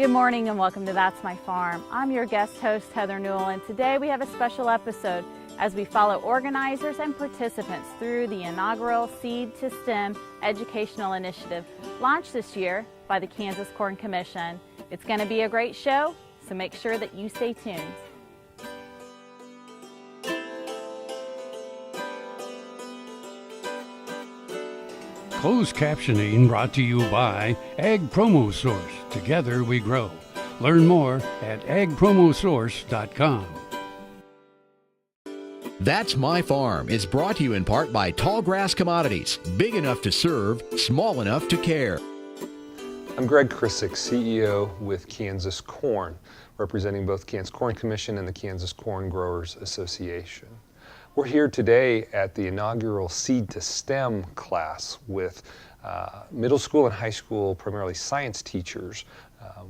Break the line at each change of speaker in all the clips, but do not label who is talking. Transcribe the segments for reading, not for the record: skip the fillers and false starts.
Good morning and welcome to That's My Farm. I'm your guest host, Heather Newell, and today we have a special episode as we follow organizers and participants through the inaugural Seed to STEM educational initiative launched this year by the Kansas Corn Commission. It's going to be a great show, so make sure that you stay tuned.
Closed captioning brought to you by Ag Promo Source. Together we grow. Learn more at agpromosource.com.
That's My Farm is brought to you in part by Tallgrass Commodities. Big enough to serve, small enough to care.
I'm Greg Krisick, CEO with Kansas Corn, representing both Kansas Corn Commission and the Kansas Corn Growers Association. We're here today at the inaugural Seed to STEM class with middle school and high school, primarily science teachers.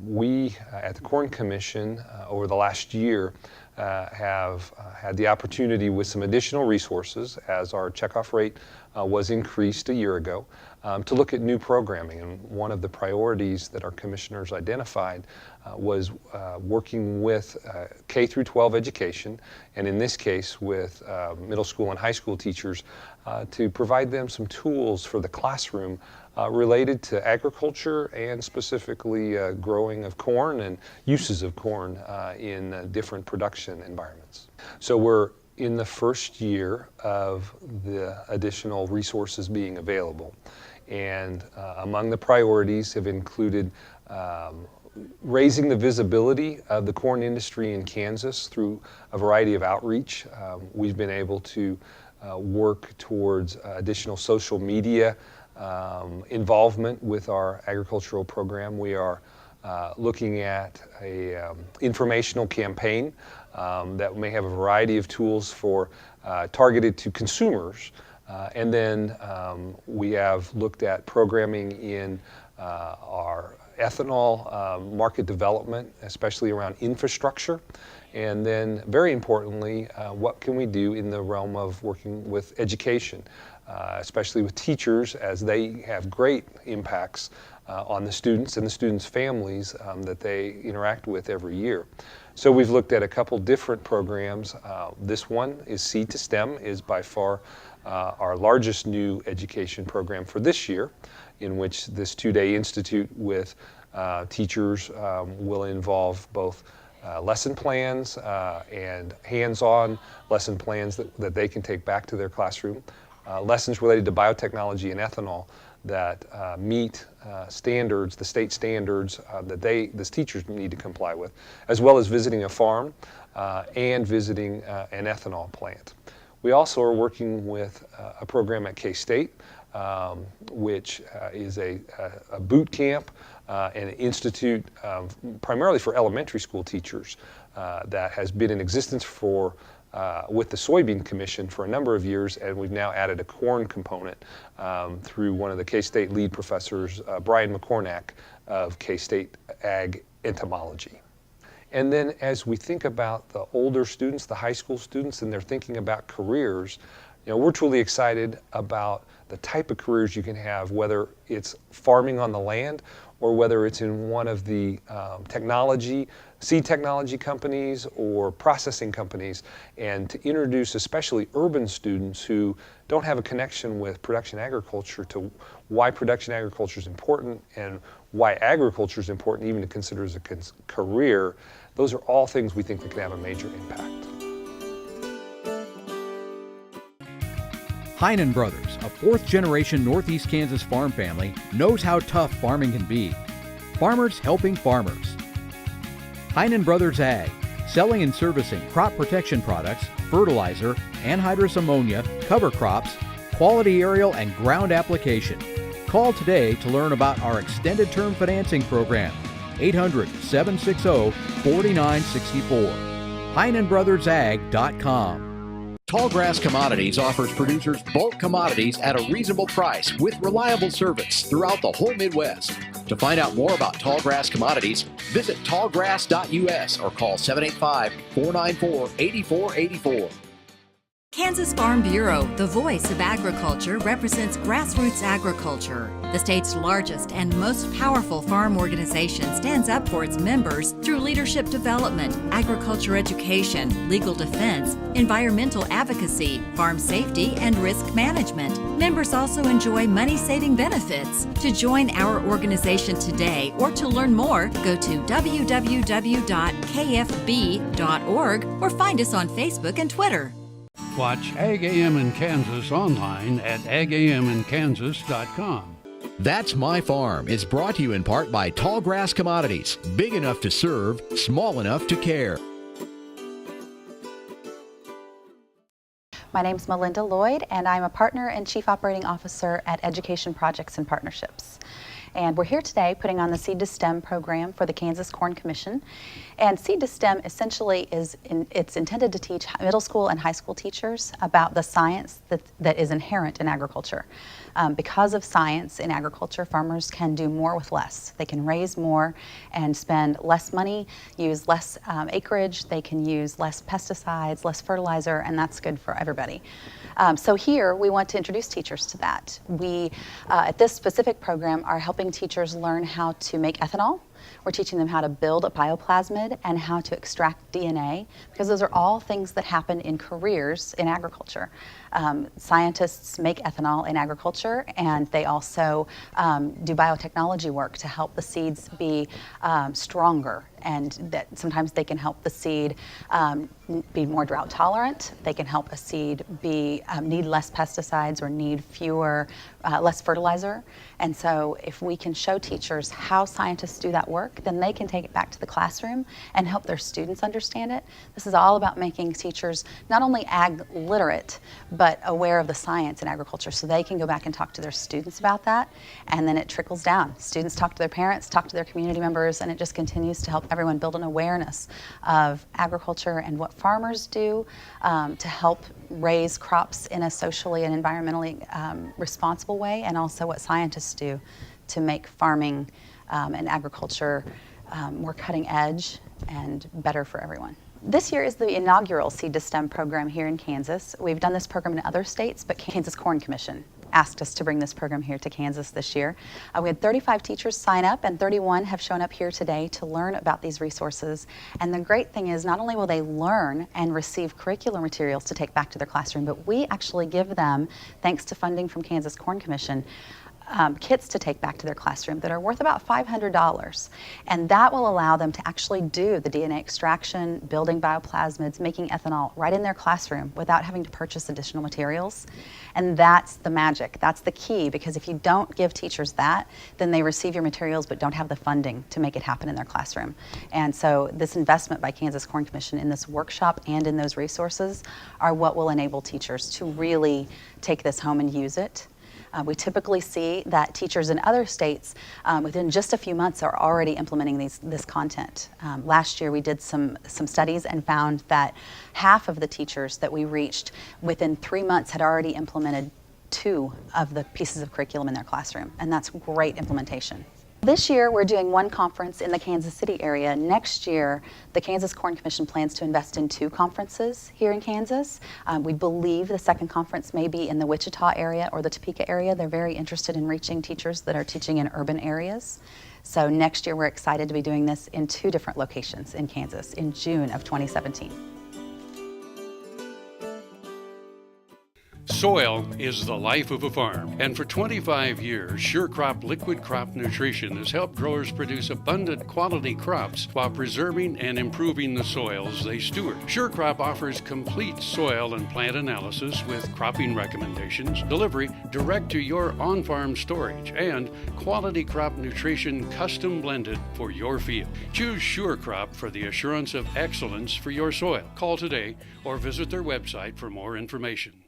We at the Corn Commission over the last year have had the opportunity with some additional resources as our checkoff rate was increased a year ago to look at new programming. And one of the priorities that our commissioners identified was working with K through 12 education, and in this case with middle school and high school teachers to provide them some tools for the classroom related to agriculture and specifically growing of corn and uses of corn in different production environments. So we're in the first year of the additional resources being available, and among the priorities have included raising the visibility of the corn industry in Kansas through a variety of outreach. We've been able to work towards additional social media involvement with our agricultural program. We are looking at a informational campaign that may have a variety of tools for targeted to consumers. And then we have looked at programming in our ethanol market development, especially around infrastructure. And then very importantly, what can we do in the realm of working with education, especially with teachers, as they have great impacts on the students and the students' families that they interact with every year. So we've looked at a couple different programs. This one is Seed to STEM, is by far our largest new education program for this year, in which this two-day institute with teachers will involve both lesson plans and hands-on lesson plans that they can take back to their classroom, lessons related to biotechnology and ethanol that meet standards, the state standards that these teachers need to comply with, as well as visiting a farm and visiting an ethanol plant. We also are working with a program at K-State, which is a boot camp and an institute primarily for elementary school teachers that has been in existence for with the Soybean Commission for a number of years, and we've now added a corn component through one of the K-State lead professors, Brian McCornack of K-State Ag Entomology. And then as we think about the older students, the high school students, and they're thinking about careers, we're truly excited about the type of careers you can have, whether it's farming on the land or whether it's in one of the seed technology companies or processing companies, and to introduce especially urban students who don't have a connection with production agriculture to why production agriculture is important and why agriculture is important even to consider as a career. Those are all things we think that can have a major impact.
HEINEN Brothers, a fourth-generation Northeast Kansas farm family, knows how tough farming can be. Farmers helping farmers. HEINEN Brothers Ag, selling and servicing crop protection products, fertilizer, anhydrous ammonia, cover crops, quality aerial and ground application. Call today to learn about our extended term financing program. 800-760-4964. HeinenBrothersAg.com.
Tallgrass Commodities offers producers bulk commodities at a reasonable price with reliable service throughout the whole Midwest. To find out more about Tallgrass Commodities, visit tallgrass.us or call 785-494-8484.
Kansas Farm Bureau, the voice of agriculture, represents grassroots agriculture. The state's largest and most powerful farm organization stands up for its members through leadership development, agriculture education, legal defense, environmental advocacy, farm safety, and risk management. Members also enjoy money-saving benefits. To join our organization today or to learn more, go to www.kfb.org or find us on Facebook and Twitter.
Watch Ag AM in Kansas online at agaminkansas.com.
That's My Farm is brought to you in part by Tallgrass Commodities, big enough to serve, small enough to care.
My name's Melinda Lloyd, and I'm a partner and Chief Operating Officer at Education Projects and Partnerships. And we're here today putting on the Seed to STEM program for the Kansas Corn Commission. And Seed to STEM essentially it's intended to teach middle school and high school teachers about the science that is inherent in agriculture. Because of science in agriculture, farmers can do more with less. They can raise more and spend less money, use less acreage, they can use less pesticides, less fertilizer, and that's good for everybody. So here we want to introduce teachers to that. We, at this specific program, are helping teachers learn how to make ethanol. We're teaching them how to build a bioplasmid and how to extract DNA, because those are all things that happen in careers in agriculture. Scientists make ethanol in agriculture, and they also do biotechnology work to help the seeds be stronger, and that sometimes they can help the seed be more drought tolerant. They can help a seed need less pesticides or need less fertilizer. And so if we can show teachers how scientists do that work, then they can take it back to the classroom and help their students understand it. This is all about making teachers not only ag literate, but aware of the science in agriculture, so they can go back and talk to their students about that, and then it trickles down. Students talk to their parents, talk to their community members, and it just continues to help everyone build an awareness of agriculture and what farmers do to help raise crops in a socially and environmentally responsible way, and also what scientists do to make farming and agriculture more cutting edge and better for everyone. This year is the inaugural Seed to STEM program here in Kansas. We've done this program in other states, but Kansas Corn Commission asked us to bring this program here to Kansas this year. We had 35 teachers sign up, and 31 have shown up here today to learn about these resources. And the great thing is, not only will they learn and receive curricular materials to take back to their classroom, but we actually give them, thanks to funding from Kansas Corn Commission, kits to take back to their classroom that are worth about $500. And that will allow them to actually do the DNA extraction, building bioplasmids, making ethanol right in their classroom without having to purchase additional materials. And that's the magic. That's the key, because if you don't give teachers that, then they receive your materials but don't have the funding to make it happen in their classroom. And so this investment by Kansas Corn Commission in this workshop and in those resources are what will enable teachers to really take this home and use it. We typically see that teachers in other states within just a few months are already implementing this content. Last year we did some studies and found that half of the teachers that we reached within 3 months had already implemented 2 of the pieces of curriculum in their classroom, and that's great implementation. This year we're doing 1 conference in the Kansas City area. Next year the Kansas Corn Commission plans to invest in 2 conferences here in Kansas. We believe the second conference may be in the Wichita area or the Topeka area. They're very interested in reaching teachers that are teaching in urban areas. So next year we're excited to be doing this in 2 different locations in Kansas in June of 2017.
Soil is the life of a farm, and for 25 years, SureCrop Liquid Crop Nutrition has helped growers produce abundant quality crops while preserving and improving the soils they steward. SureCrop offers complete soil and plant analysis with cropping recommendations, delivery direct to your on-farm storage, and quality crop nutrition custom blended for your field. Choose SureCrop for the assurance of excellence for your soil. Call today or visit their website for more information.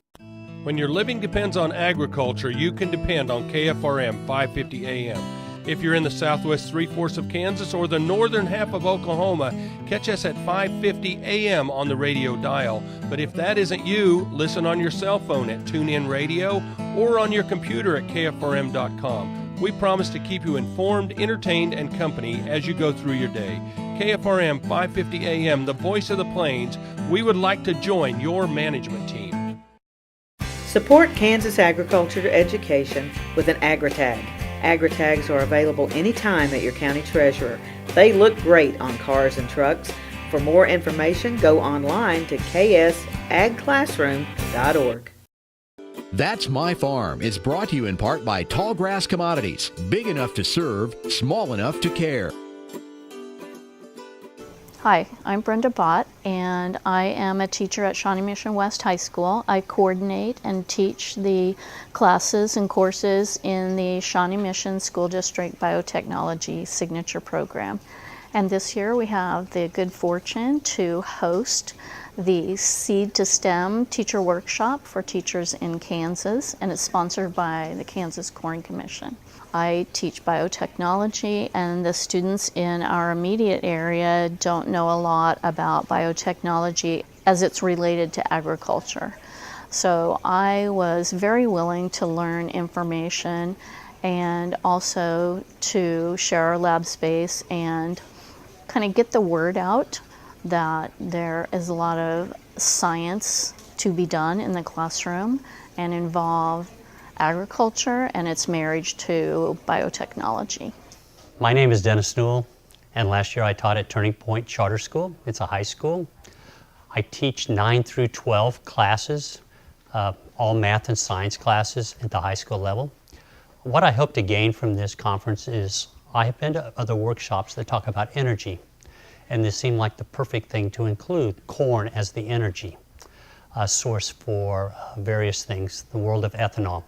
When your living depends on agriculture, you can depend on KFRM 550 AM. If you're in the southwest 3/4 of Kansas or the northern half of Oklahoma, catch us at 550 AM on the radio dial. But if that isn't you, listen on your cell phone at TuneIn Radio or on your computer at KFRM.com. We promise to keep you informed, entertained, and company as you go through your day. KFRM 550 AM, the voice of the plains. We would like to join your management team.
Support Kansas agriculture education with an AgriTag. AgriTags are available anytime at your county treasurer. They look great on cars and trucks. For more information, go online to ksagclassroom.org.
That's My Farm is brought to you in part by Tallgrass Commodities. Big enough to serve, small enough to care.
Hi, I'm Brenda Bott, and I am a teacher at Shawnee Mission West High School. I coordinate and teach the classes and courses in the Shawnee Mission School District Biotechnology Signature Program. And this year we have the good fortune to host the Seed to STEM Teacher Workshop for teachers in Kansas, and it's sponsored by the Kansas Corn Commission. I teach biotechnology, and the students in our immediate area don't know a lot about biotechnology as it's related to agriculture. So I was very willing to learn information and also to share our lab space and kind of get the word out that there is a lot of science to be done in the classroom and involve agriculture and its marriage to biotechnology.
My name is Dennis Newell, and last year I taught at Turning Point Charter School. It's a high school. I teach 9 through 12 classes, all math and science classes at the high school level. What I hope to gain from this conference is I have been to other workshops that talk about energy, and this seemed like the perfect thing to include corn as the energy source for various things, the world of ethanol.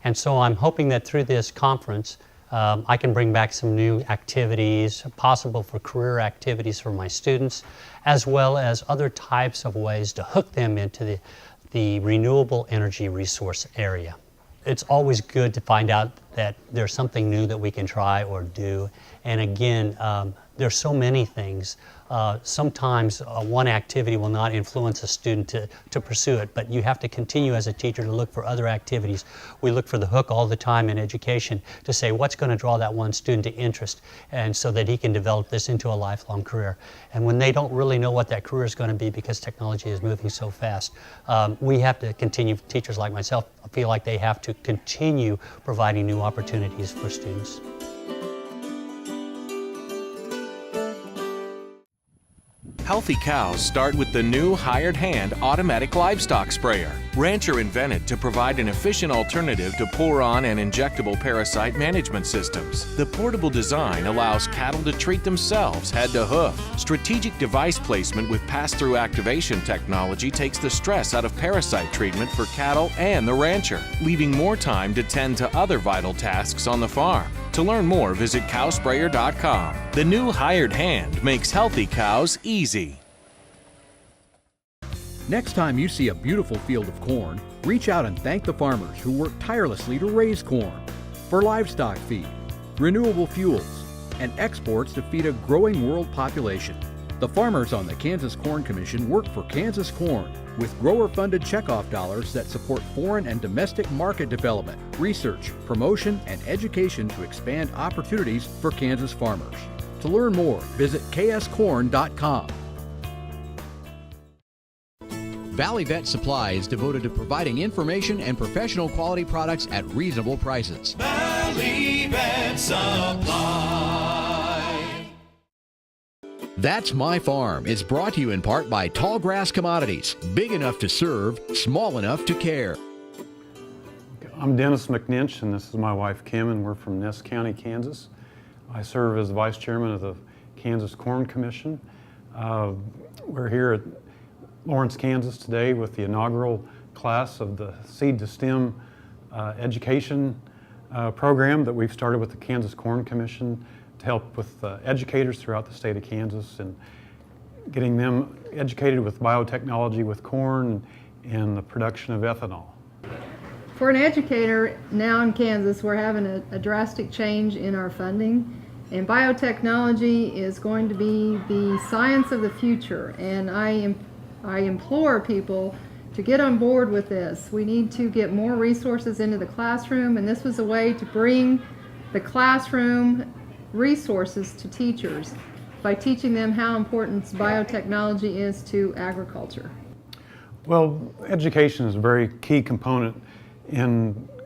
And so I'm hoping that through this conference, I can bring back some new activities, possible for career activities for my students, as well as other types of ways to hook them into the renewable energy resource area. It's always good to find out that there's something new that we can try or do. And again, there's so many things. Sometimes one activity will not influence a student to pursue it, but you have to continue as a teacher to look for other activities. We look for the hook all the time in education to say what's going to draw that one student to interest, and so that he can develop this into a lifelong career. And when they don't really know what that career is going to be because technology is moving so fast, we have to continue, teachers like myself feel like they have to continue providing new opportunities for students.
Healthy cows start with the new hired hand automatic livestock sprayer. Rancher invented to provide an efficient alternative to pour-on and injectable parasite management systems. The portable design allows cattle to treat themselves head to hoof. Strategic device placement with pass-through activation technology takes the stress out of parasite treatment for cattle and the rancher, leaving more time to tend to other vital tasks on the farm. To learn more, visit cowsprayer.com. The new hired hand makes healthy cows easy.
Next time you see a beautiful field of corn, reach out and thank the farmers who work tirelessly to raise corn for livestock feed, renewable fuels, and exports to feed a growing world population. The farmers on the Kansas Corn Commission work for Kansas Corn with grower-funded checkoff dollars that support foreign and domestic market development, research, promotion, and education to expand opportunities for Kansas farmers. To learn more, visit kscorn.com.
Valley Vet Supply is devoted to providing information and professional quality products at reasonable prices.
Valley Vet Supply.
That's My Farm is brought to you in part by Tallgrass Commodities. Big enough to serve, small enough to care.
I'm Dennis McNinch, and this is my wife Kim, and we're from Ness County, Kansas. I serve as Vice Chairman of the Kansas Corn Commission. We're here at Lawrence, Kansas today with the inaugural class of the Seed to STEM education program that we've started with the Kansas Corn Commission to help with educators throughout the state of Kansas and getting them educated with biotechnology with corn and the production of ethanol.
For an educator now in Kansas, we're having a drastic change in our funding, and biotechnology is going to be the science of the future, and I implore people to get on board with this. We need to get more resources into the classroom, and this was a way to bring the classroom resources to teachers by teaching them how important biotechnology is to agriculture.
Well, education is a very key component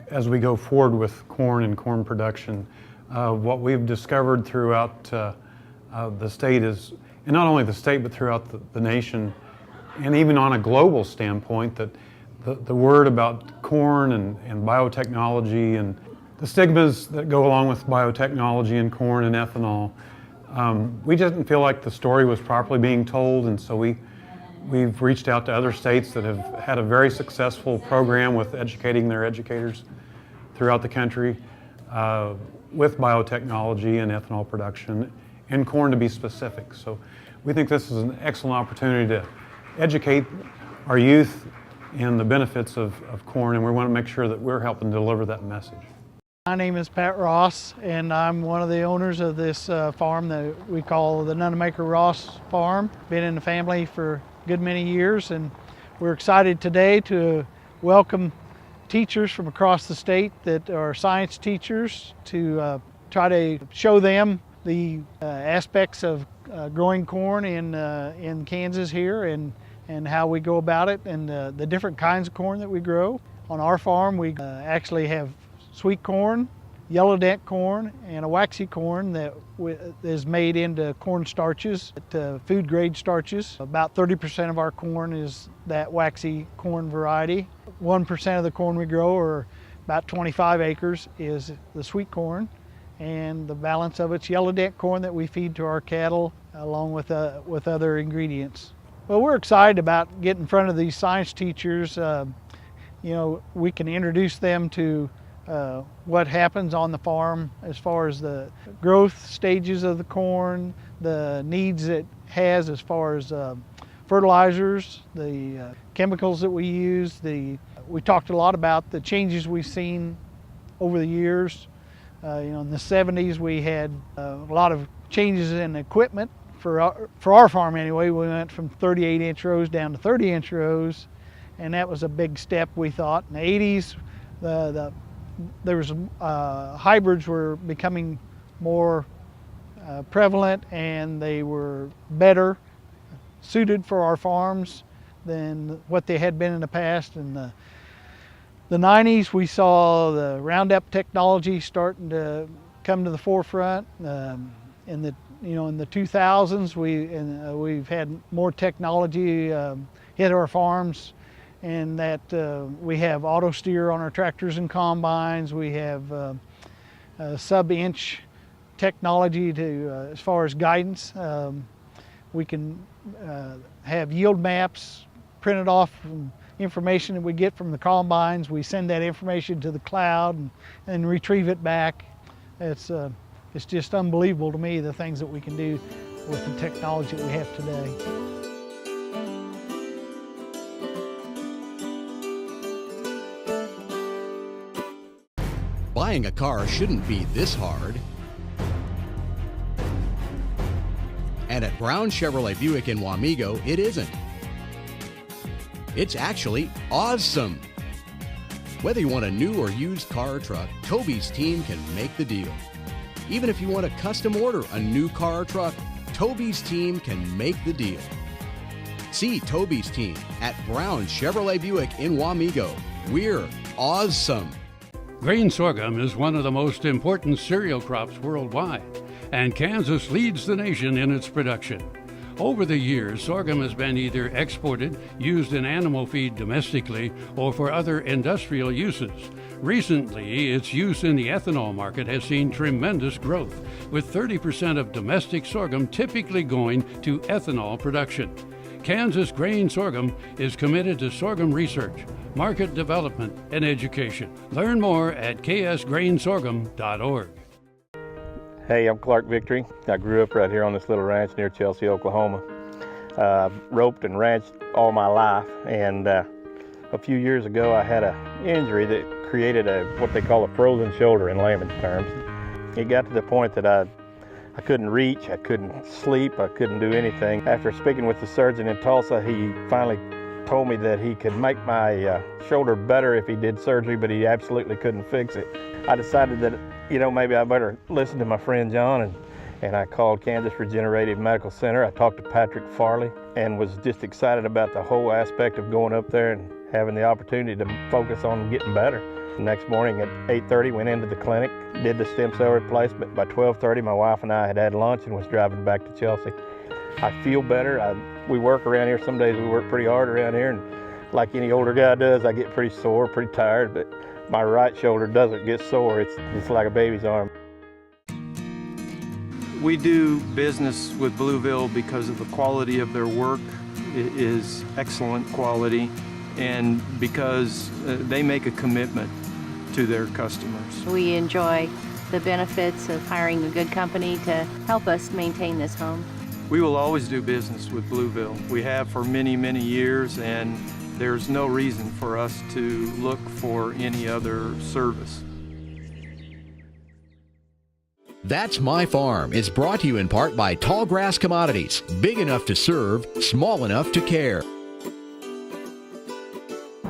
as we go forward with corn and corn production. What we've discovered throughout the state is, and not only the state but throughout the nation, and even on a global standpoint, that the word about corn and biotechnology and the stigmas that go along with biotechnology and corn and ethanol, we didn't feel like the story was properly being told, and so we've reached out to other states that have had a very successful program with educating their educators throughout the country with biotechnology and ethanol production, and corn to be specific. So we think this is an excellent opportunity to educate our youth in the benefits of corn, and we want to make sure that we're helping deliver that message.
My name is Pat Ross, and I'm one of the owners of this farm that we call the Nunemaker Ross Farm. Been in the family for a good many years, and we're excited today to welcome teachers from across the state that are science teachers to try to show them the aspects of growing corn in Kansas here, and how we go about it, and the different kinds of corn that we grow. On our farm we actually have sweet corn, yellow dent corn, and a waxy corn that is made into corn starches, food grade starches. About 30% of our corn is that waxy corn variety. 1% of the corn we grow, or about 25 acres, is the sweet corn, and the balance of it's yellow dent corn that we feed to our cattle along with other ingredients. Well, we're excited about getting in front of these science teachers. We can introduce them to what happens on the farm as far as the growth stages of the corn, the needs it has as far as fertilizers, the chemicals that we use. We talked a lot about the changes we've seen over the years. In the 70s we had a lot of changes in equipment. For our farm anyway, we went from 38-inch rows down to 30-inch rows, and that was a big step, we thought. In the 80s, there was hybrids were becoming more prevalent, and they were better suited for our farms than what they had been in the past. In the 90s, we saw the Roundup technology starting to come to the forefront. In the 2000s, we've had more technology hit our farms, and that we have auto steer on our tractors and combines. We have sub-inch technology as far as guidance. We can have yield maps printed off from information that we get from the combines. We send that information to the cloud and retrieve it back. It's just unbelievable to me, the things that we can do with the technology that we have today.
Buying a car shouldn't be this hard. And at Brown Chevrolet Buick in Wamego, it isn't. It's actually awesome. Whether you want a new or used car or truck, Toby's team can make the deal. Even if you want to custom order a new car or truck, Toby's team can make the deal. See Toby's team at Brown Chevrolet Buick in Wamego. We're awesome.
Grain sorghum is one of the most important cereal crops worldwide, and Kansas leads the nation in its production. Over the years, sorghum has been either exported, used in animal feed domestically, or for other industrial uses. Recently, its use in the ethanol market has seen tremendous growth, with 30% of domestic sorghum typically going to ethanol production. Kansas Grain Sorghum is committed to sorghum research, market development, and education. Learn more at ksgrainsorghum.org.
Hey, I'm Clark Victory. I grew up right here on this little ranch near Chelsea, Oklahoma. Roped and ranched all my life, and a few years ago I had an injury that created what they call a frozen shoulder in layman's terms. It got to the point that I couldn't reach, I couldn't sleep, I couldn't do anything. After speaking with the surgeon in Tulsa, he finally told me that he could make my shoulder better if he did surgery, but he absolutely couldn't fix it. I decided that, maybe I better listen to my friend John and I called Kansas Regenerative Medical Center. I talked to Patrick Farley and was just excited about the whole aspect of going up there and having the opportunity to focus on getting better. The next morning at 8:30, went into the clinic, did the stem cell replacement. By 12:30, my wife and I had lunch and was driving back to Chelsea. I feel better. We work around here. Some days we work pretty hard around here, and like any older guy does, I get pretty sore, pretty tired, but my right shoulder doesn't get sore. It's like a baby's arm.
We do business with Blueville because of the quality of their work. It is excellent quality, and because they make a commitment to their customers.
We enjoy the benefits of hiring a good company to help us maintain this home.
We will always do business with Blueville. We have for many, many years, and there's no reason for us to look for any other service.
That's My Farm is brought to you in part by Tallgrass Commodities. Big enough to serve, small enough to care.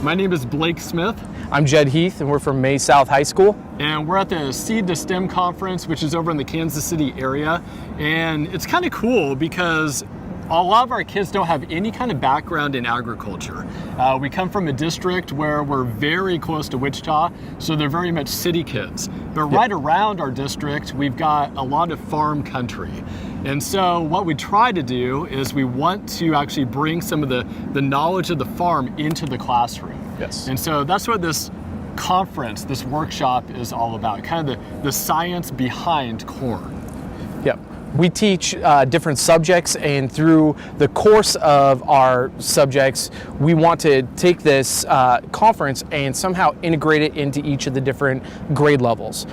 My name is Blake Smith.
I'm Jed Heath, and we're from May South High School.
And we're at the Seed to STEM conference, which is over in the Kansas City area. And it's kind of cool because a lot of our kids don't have any kind of background in agriculture. We come from a district where we're very close to Wichita, so they're very much city kids. But right around our district, we've got a lot of farm country. And so what we try to do is we want to actually bring some of the knowledge of the farm into the classroom.
Yes.
And so that's what this conference, this workshop is all about, kind of the science behind corn.
Yep. We teach different subjects, and through the course of our subjects, we want to take this conference and somehow integrate it into each of the different grade levels,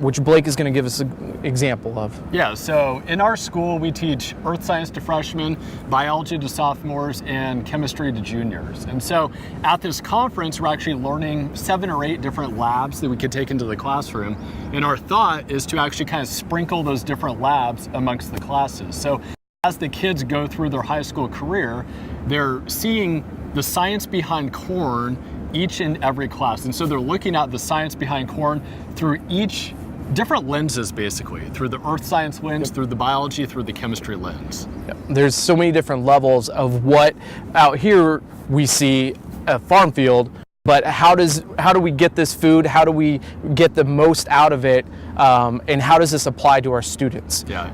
which Blake is going to give us an example of.
Yeah, so in our school, we teach earth science to freshmen, biology to sophomores, and chemistry to juniors. And so at this conference, we're actually learning 7 or 8 different labs that we could take into the classroom. And our thought is to actually kind of sprinkle those different labs amongst the classes. So as the kids go through their high school career, they're seeing the science behind corn each and every class. And so they're looking at the science behind corn through each different lenses, basically, through the earth science lens, through the biology, through the chemistry lens.
Yep. There's so many different levels of what out here we see a farm field, but how do we get this food? How do we get the most out of it? And how does this apply to our students?
Yeah.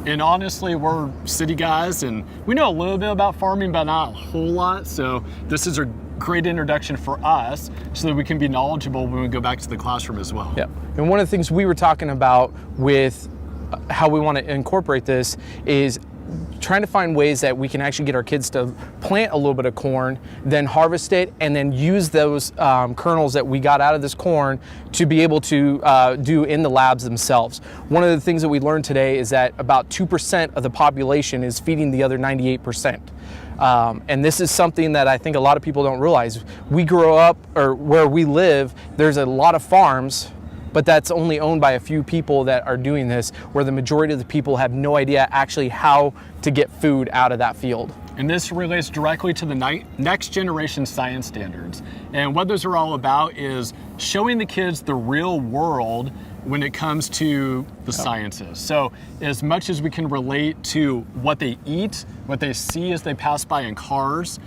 And honestly, we're city guys, and we know a little bit about farming, but not a whole lot. So this is a great introduction for us so that we can be knowledgeable when we go back to the classroom as well.
Yeah. And one of the things we were talking about with how we want to incorporate this is trying to find ways that we can actually get our kids to plant a little bit of corn, then harvest it, and then use those kernels that we got out of this corn to be able to do in the labs themselves. One of the things that we learned today is that about 2% of the population is feeding the other 98%. And this is something that I think a lot of people don't realize. We grow up, or where we live, there's a lot of farms, but that's only owned by a few people that are doing this, where the majority of the people have no idea actually how to get food out of that field.
And this relates directly to the next generation science standards. And what those are all about is showing the kids the real world when it comes to the sciences. So as much as we can relate to what they eat, what they see as they pass by in cars,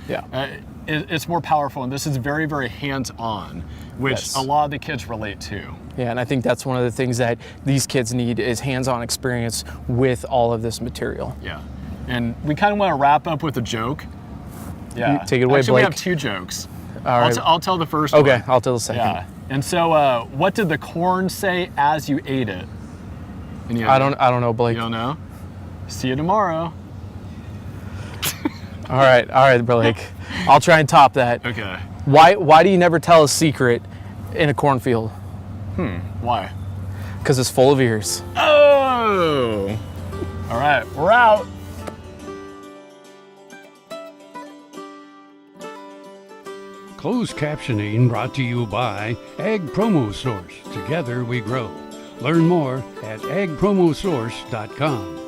it's more powerful. And this is very, very hands-on, which a lot of the kids relate to.
Yeah, and I think that's one of the things that these kids need is hands-on experience with all of this material.
Yeah, and we kind of want to wrap up with a joke. Yeah,
take it away,
actually,
Blake.
We have 2 jokes.
All right.
I'll tell the first one.
Okay, I'll tell the second.
Yeah, and so what did the corn say as you ate it?
I don't know, Blake.
You don't know? See you tomorrow.
All right, Blake. I'll try and top that.
Okay.
Why do you never tell a secret in a cornfield?
Why?
Because it's full of ears.
Oh! All right, we're out.
Closed captioning brought to you by Ag Promo Source. Together we grow. Learn more at agpromosource.com.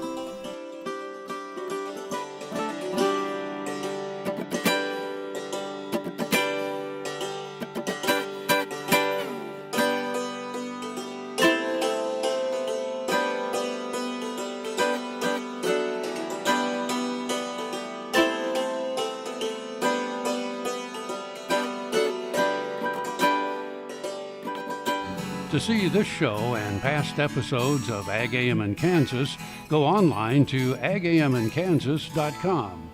To see this show and past episodes of Ag AM in Kansas, go online to agamInKansas.com.